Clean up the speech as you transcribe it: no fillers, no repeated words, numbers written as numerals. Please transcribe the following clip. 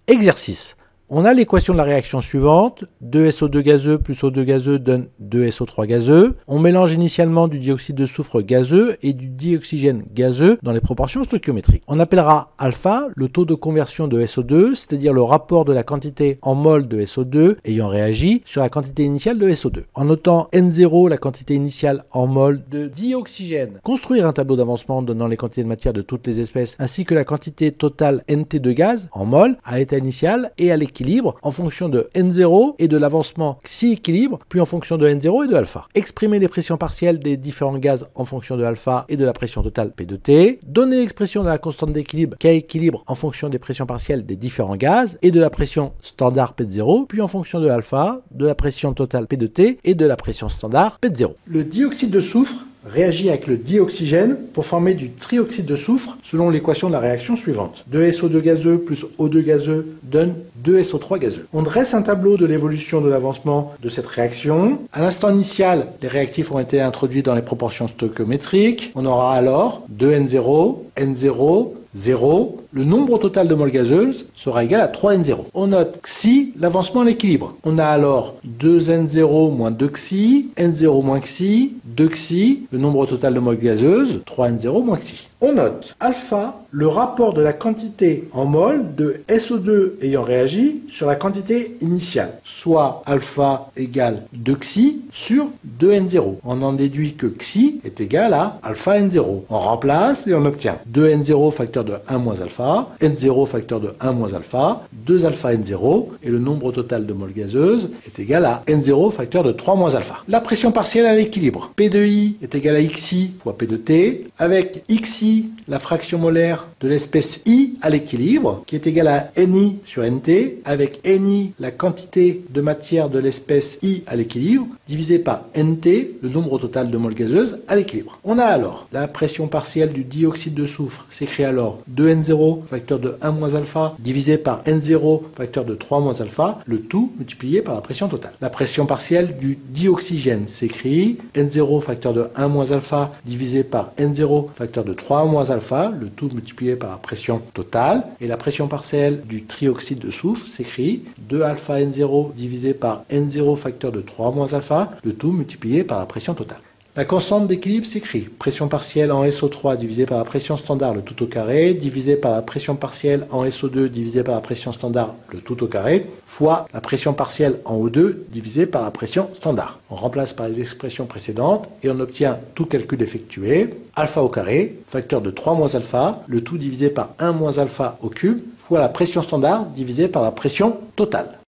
Exercice. On a l'équation de la réaction suivante, 2SO2 gazeux plus O2 gazeux donne 2SO3 gazeux. On mélange initialement du dioxyde de soufre gazeux et du dioxygène gazeux dans les proportions stoichiométriques. On appellera alpha le taux de conversion de SO2, c'est-à-dire le rapport de la quantité en mol de SO2 ayant réagi sur la quantité initiale de SO2. En notant N0 la quantité initiale en mol de dioxygène. Construire un tableau d'avancement donnant les quantités de matière de toutes les espèces ainsi que la quantité totale NT de gaz en mol à l'état initial et à l'équilibre en fonction de N0 et de l'avancement xi équilibre, puis en fonction de N0 et de alpha. Exprimer les pressions partielles des différents gaz en fonction de alpha et de la pression totale P de T. Donner l'expression de la constante d'équilibre K équilibre en fonction des pressions partielles des différents gaz et de la pression standard P de 0, puis en fonction de alpha, de la pression totale P de T et de la pression standard P de 0. Le dioxyde de soufre réagit avec le dioxygène pour former du trioxyde de soufre selon l'équation de la réaction suivante. 2SO2 gazeux plus O2 gazeux donne 2SO3 gazeux. On dresse un tableau de l'évolution de l'avancement de cette réaction. À l'instant initial, les réactifs ont été introduits dans les proportions stoichiométriques. On aura alors 2N0, N0, 0, le nombre total de moles gazeuses sera égal à 3N0. On note xi, l'avancement à l'équilibre. On a alors 2N0 moins 2xi, N0 moins xi, 2xi, le nombre total de moles gazeuses, 3N0 moins xi. On note alpha, le rapport de la quantité en mol de SO2 ayant réagi sur la quantité initiale, soit alpha égale 2xi sur 2N0. On en déduit que xi est égal à alpha N0. On remplace et on obtient 2N0 facteur de 1 moins alpha, N0 facteur de 1 moins alpha, 2 alpha N0, et le nombre total de moles gazeuses est égal à N0 facteur de 3 moins alpha. La pression partielle à l'équilibre. P de I est égal à xi fois P de T, avec xi la fraction molaire de l'espèce I à l'équilibre, qui est égale à Ni sur Nt, avec Ni la quantité de matière de l'espèce I à l'équilibre, divisé par Nt, le nombre total de moles gazeuses à l'équilibre. On a alors la pression partielle du dioxyde de soufre, s'écrit alors 2N0 facteur de 1 moins alpha, divisé par N0 facteur de 3 moins alpha, le tout multiplié par la pression totale. La pression partielle du dioxygène s'écrit N0 facteur de 1 moins alpha, divisé par N0 facteur de 3 moins alpha, le tout multiplié par la pression totale, et la pression partielle du trioxyde de soufre s'écrit 2 alpha N0 divisé par N0 facteur de 3 moins alpha, le tout multiplié par la pression totale. La constante d'équilibre s'écrit pression partielle en SO3 divisé par la pression standard, le tout au carré, divisé par la pression partielle en SO2 divisé par la pression standard, le tout au carré, fois la pression partielle en O2 divisé par la pression standard. On remplace par les expressions précédentes et on obtient tout calcul effectué, alpha au carré, facteur de 3 moins alpha, le tout divisé par 1 moins alpha au cube, fois la pression standard divisé par la pression totale.